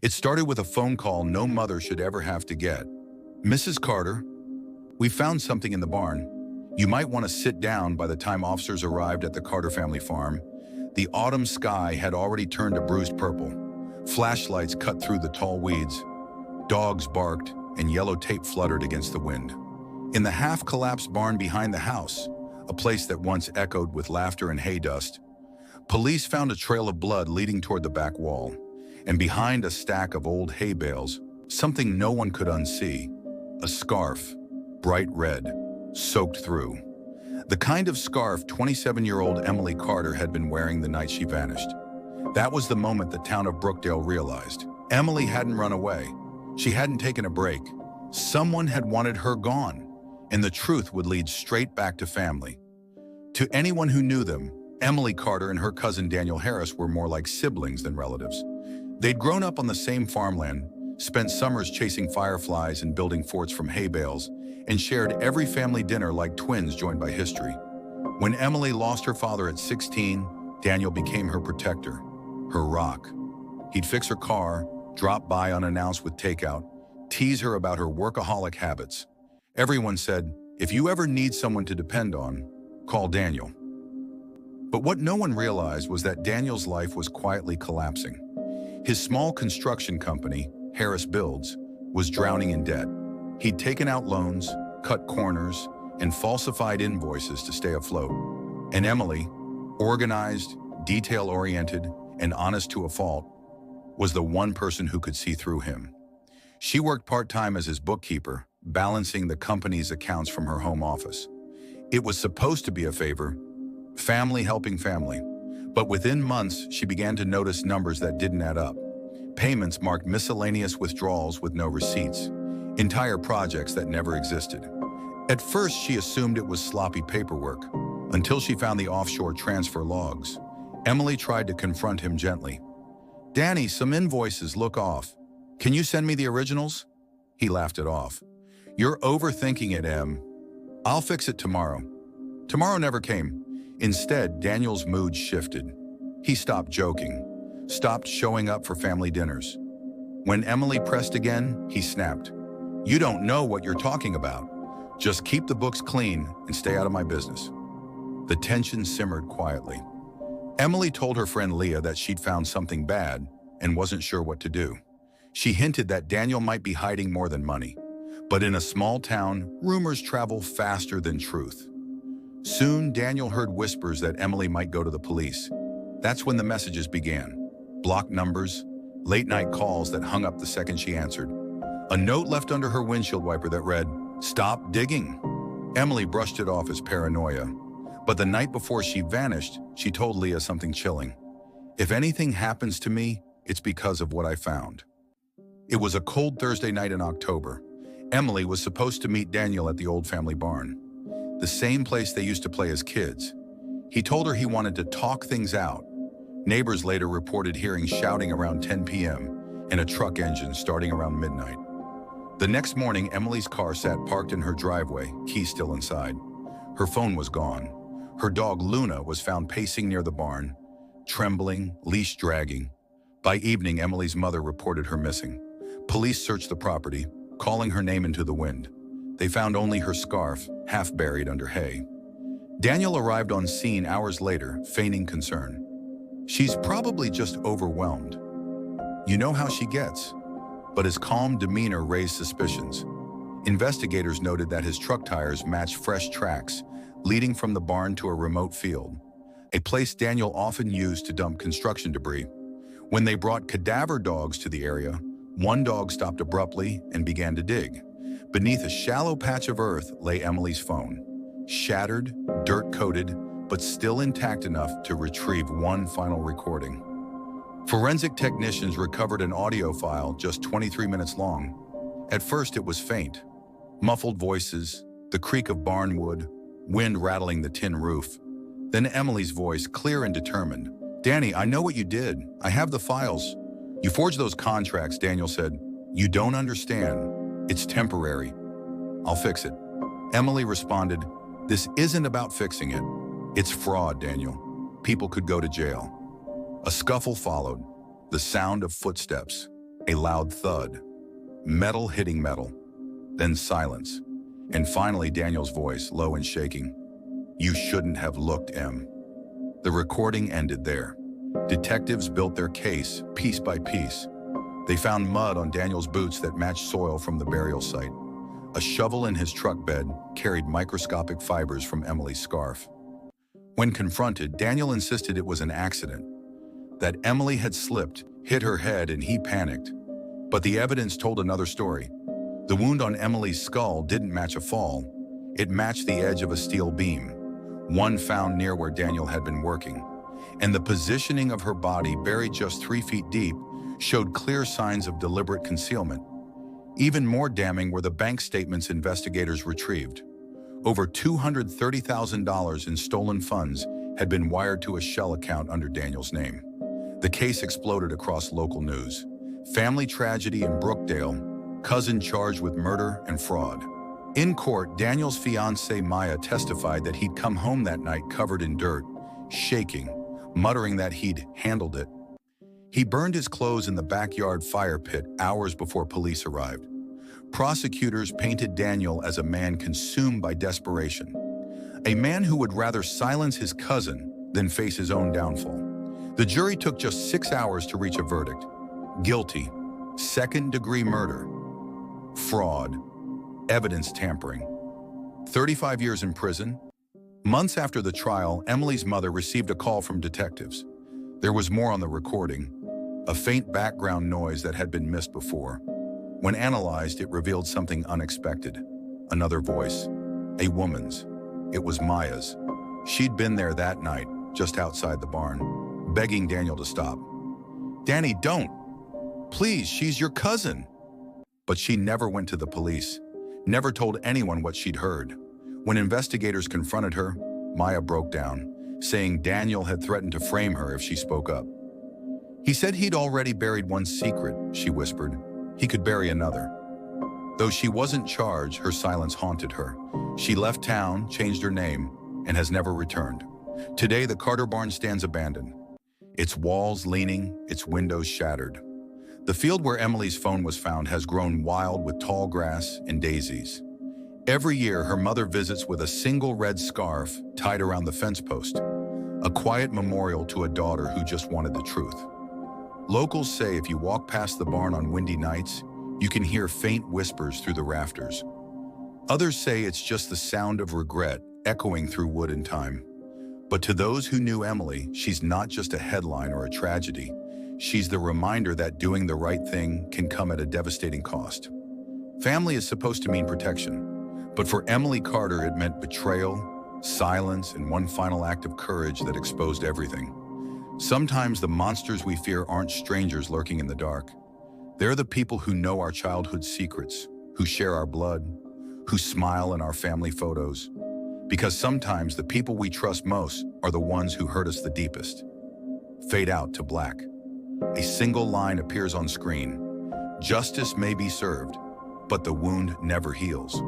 It started with a phone call no mother should ever have to get. "Mrs. Carter, we found something in the barn. You might want to sit down." By the time officers arrived at the Carter family farm, the autumn sky had already turned a bruised purple. Flashlights cut through the tall weeds. Dogs barked, and yellow tape fluttered against the wind. In the half-collapsed barn behind the house, a place that once echoed with laughter and hay dust, police found a trail of blood leading toward the back wall. And behind a stack of old hay bales, something no one could unsee: a scarf, bright red, soaked through. The kind of scarf 27-year-old Emily Carter had been wearing the night she vanished. That was the moment the town of Brookdale realized. Emily hadn't run away. She hadn't taken a break. Someone had wanted her gone, and the truth would lead straight back to family. To anyone who knew them, Emily Carter and her cousin Daniel Harris were more like siblings than relatives. They'd grown up on the same farmland, spent summers chasing fireflies and building forts from hay bales, and shared every family dinner like twins joined by history. When Emily lost her father at 16, Daniel became her protector, her rock. He'd fix her car, drop by unannounced with takeout, tease her about her workaholic habits. Everyone said, "If you ever need someone to depend on, call Daniel." But what no one realized was that Daniel's life was quietly collapsing. His small construction company, Harris Builds, was drowning in debt. He'd taken out loans, cut corners, and falsified invoices to stay afloat. And Emily, organized, detail-oriented, and honest to a fault, was the one person who could see through him. She worked part-time as his bookkeeper, balancing the company's accounts from her home office. It was supposed to be a favor, family helping family. But within months, she began to notice numbers that didn't add up. Payments marked miscellaneous withdrawals with no receipts. Entire projects that never existed. At first, she assumed it was sloppy paperwork, until she found the offshore transfer logs. Emily tried to confront him gently. "Danny, some invoices look off. Can you send me the originals?" He laughed it off. "You're overthinking it, Em. I'll fix it tomorrow." Tomorrow never came. Instead, Daniel's mood shifted. He stopped joking, stopped showing up for family dinners. When Emily pressed again, he snapped. "You don't know what you're talking about. Just keep the books clean and stay out of my business." The tension simmered quietly. Emily told her friend Leah that she'd found something bad and wasn't sure what to do. She hinted that Daniel might be hiding more than money. But in a small town, rumors travel faster than truth. Soon, Daniel heard whispers that Emily might go to the police. That's when the messages began. Blocked numbers, late-night calls that hung up the second she answered. A note left under her windshield wiper that read, "Stop digging." Emily brushed it off as paranoia. But the night before she vanished, she told Leah something chilling. "If anything happens to me, it's because of what I found." It was a cold Thursday night in October. Emily was supposed to meet Daniel at the old family barn, the same place they used to play as kids. He told her he wanted to talk things out. Neighbors later reported hearing shouting around 10 p.m. and a truck engine starting around midnight. The next morning, Emily's car sat parked in her driveway, key still inside. Her phone was gone. Her dog Luna was found pacing near the barn, trembling, leash dragging. By evening, Emily's mother reported her missing. Police searched the property, calling her name into the wind. They found only her scarf, half buried under hay. Daniel arrived on scene hours later, feigning concern. "She's probably just overwhelmed. You know how she gets." But his calm demeanor raised suspicions. Investigators noted that his truck tires matched fresh tracks, leading from the barn to a remote field, a place Daniel often used to dump construction debris. When they brought cadaver dogs to the area, one dog stopped abruptly and began to dig. Beneath a shallow patch of earth lay Emily's phone, shattered, dirt-coated, but still intact enough to retrieve one final recording. Forensic technicians recovered an audio file just 23 minutes long. At first, it was faint. Muffled voices, the creak of barn wood, wind rattling the tin roof. Then Emily's voice, clear and determined. "Danny, I know what you did. I have the files. You forged those contracts," Daniel said. "You don't understand. It's temporary. I'll fix it." Emily responded, "This isn't about fixing it. It's fraud, Daniel. People could go to jail." A scuffle followed, the sound of footsteps. A loud thud, metal hitting metal, then silence, and finally Daniel's voice, low and shaking. "You shouldn't have looked, Em." The recording ended there. Detectives built their case piece by piece. They found mud on Daniel's boots that matched soil from the burial site. A shovel in his truck bed carried microscopic fibers from Emily's scarf. When confronted, Daniel insisted it was an accident, that Emily had slipped, hit her head, and he panicked. But the evidence told another story. The wound on Emily's skull didn't match a fall. It matched the edge of a steel beam, one found near where Daniel had been working. And the positioning of her body, buried just 3 feet deep, showed clear signs of deliberate concealment. Even more damning were the bank statements investigators retrieved. Over $230,000 in stolen funds had been wired to a shell account under Daniel's name. The case exploded across local news. Family tragedy in Brookdale, cousin charged with murder and fraud. In court, Daniel's fiancée Maya testified that he'd come home that night covered in dirt, shaking, muttering that he'd handled it. He burned his clothes in the backyard fire pit hours before police arrived. Prosecutors painted Daniel as a man consumed by desperation, a man who would rather silence his cousin than face his own downfall. The jury took just 6 hours to reach a verdict. Guilty, second-degree murder, fraud, evidence tampering. 35 years in prison. Months after the trial, Emily's mother received a call from detectives. There was more on the recording, a faint background noise that had been missed before. When analyzed, it revealed something unexpected. Another voice, a woman's. It was Maya's. She'd been there that night, just outside the barn, begging Daniel to stop. "Danny, don't! Please, she's your cousin!" But she never went to the police, never told anyone what she'd heard. When investigators confronted her, Maya broke down, saying Daniel had threatened to frame her if she spoke up. "He said he'd already buried one secret," she whispered. "He could bury another." Though she wasn't charged, her silence haunted her. She left town, changed her name, and has never returned. Today, the Carter barn stands abandoned, its walls leaning, its windows shattered. The field where Emily's phone was found has grown wild with tall grass and daisies. Every year, her mother visits with a single red scarf tied around the fence post, a quiet memorial to a daughter who just wanted the truth. Locals say if you walk past the barn on windy nights, you can hear faint whispers through the rafters. Others say it's just the sound of regret echoing through wood and time. But to those who knew Emily, she's not just a headline or a tragedy. She's the reminder that doing the right thing can come at a devastating cost. Family is supposed to mean protection, but for Emily Carter, it meant betrayal, silence, and one final act of courage that exposed everything. Sometimes the monsters we fear aren't strangers lurking in the dark. They're the people who know our childhood secrets, who share our blood, who smile in our family photos. Because sometimes the people we trust most are the ones who hurt us the deepest. Fade out to black. A single line appears on screen. Justice may be served, but the wound never heals.